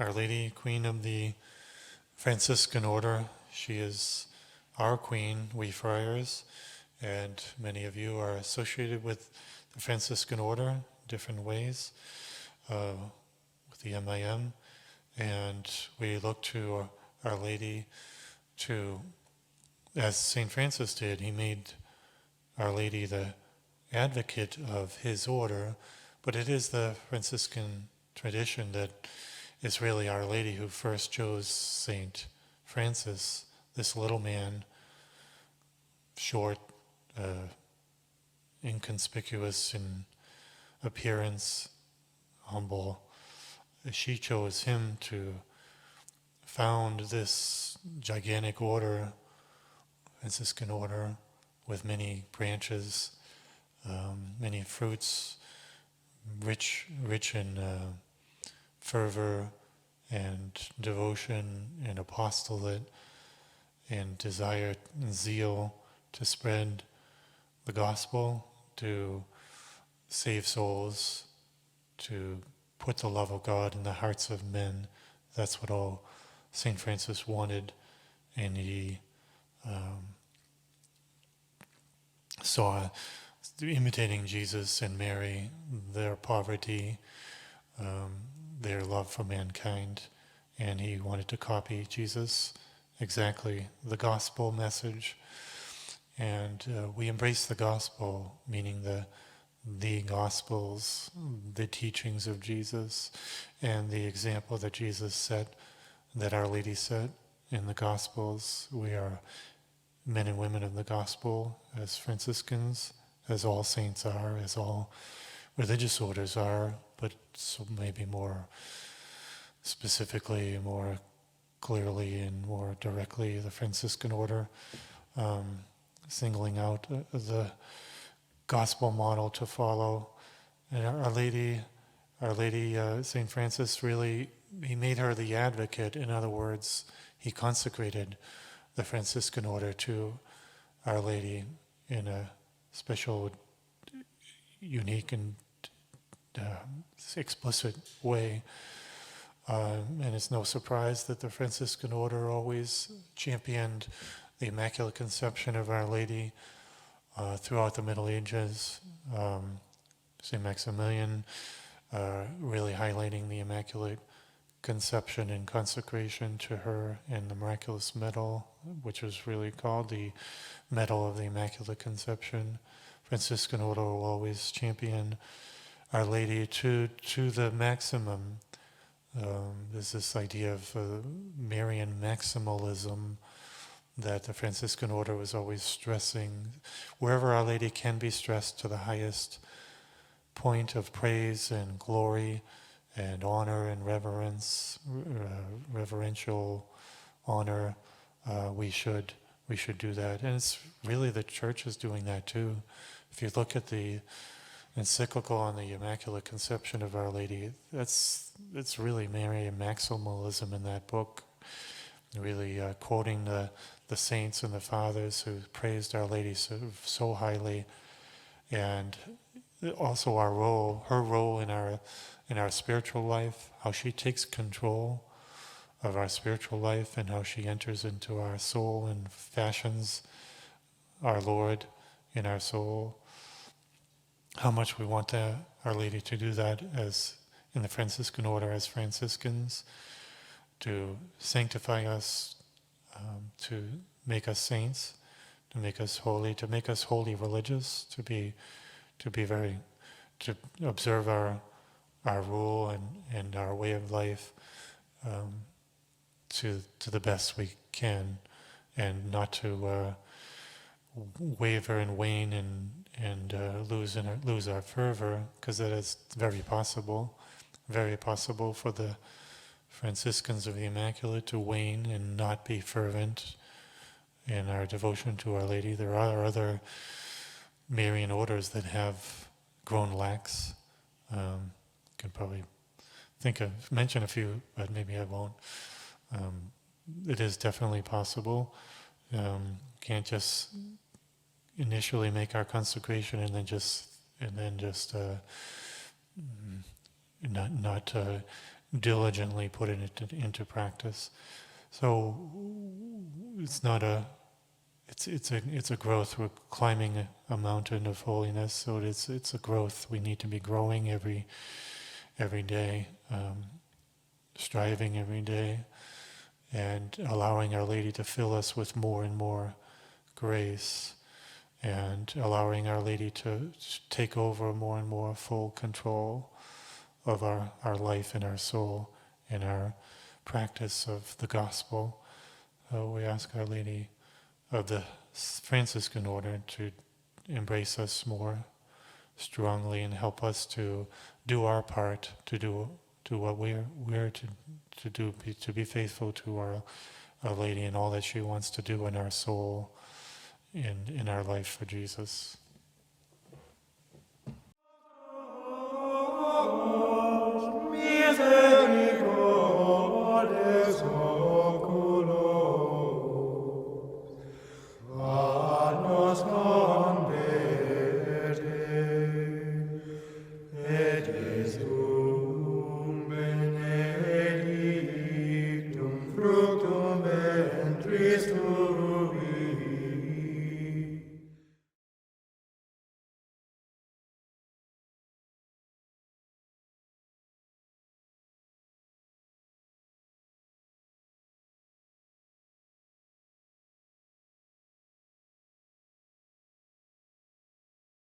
Our Lady, Queen of the Franciscan Order. She is our Queen, we friars, and many of you are associated with the Franciscan Order in different ways, with the MIM, and we look to Our Lady to, as St. Francis did, he made Our Lady the advocate of his order, but it is the Franciscan tradition that it's really Our Lady who first chose St. Francis, this little man, short, inconspicuous in appearance, humble. She chose him to found this gigantic order, Franciscan order, with many branches, many fruits, rich in fervor and devotion and apostolate and desire and zeal to spread the gospel, to save souls, to put the love of God in the hearts of men. That's what all St. Francis wanted, and he saw, imitating Jesus and Mary, their poverty, their love for mankind, and he wanted to copy Jesus exactly, the gospel message. And we embrace the gospel, meaning the gospels, the teachings of Jesus, and the example that Jesus set, that Our Lady set in the gospels. We are men and women of the gospel as Franciscans, as all saints are, as all religious orders are, but so maybe more specifically, more clearly and more directly the Franciscan Order, singling out the gospel model to follow. And Our Lady, St. Francis really, he made her the advocate. In other words, he consecrated the Franciscan Order to Our Lady in a special, unique and explicit way. And it's no surprise that the Franciscan Order always championed the Immaculate Conception of Our Lady throughout the Middle Ages. St. Maximilian really highlighting the Immaculate Conception and consecration to her in the Miraculous Medal, which was really called the Medal of the Immaculate Conception. Franciscan Order will always champion Our Lady to the maximum. There's this idea of Marian Maximalism that the Franciscan Order was always stressing. Wherever Our Lady can be stressed to the highest point of praise and glory and honor and reverence, reverential honor, we should do that. And it's really the Church is doing that too. If you look at the encyclical on the Immaculate Conception of Our Lady, it's really Marian Maximalism in that book, really quoting the saints and the fathers who praised Our Lady so highly, and also her role in our spiritual life, how she takes control of our spiritual life and how she enters into our soul and fashions our Lord in our soul. How much we want Our Lady to do that as in the Franciscan Order as Franciscans, to sanctify us, to make us saints, to make us holy religious, to observe our rule and our way of life to the best we can, and not to waver and wane and lose our fervor, because that is very possible for the Franciscans of the Immaculate to wane and not be fervent in our devotion to Our Lady. There are other Marian orders that have grown lax. Can probably mention a few, but maybe I won't. It is definitely possible. Can't just initially make our consecration and then just not diligently put it into practice. So it's not it's a growth. We're climbing a mountain of holiness, so it's a growth. We need to be growing every day, striving every day, and allowing Our Lady to fill us with more and more grace, and allowing Our Lady to take over more and more full control of our life and our soul and our practice of the gospel. We ask Our Lady of the Franciscan Order to embrace us more strongly and help us to do our part, to do what we're to do, to be faithful to Our Lady and all that she wants to do in our soul, in our life for Jesus.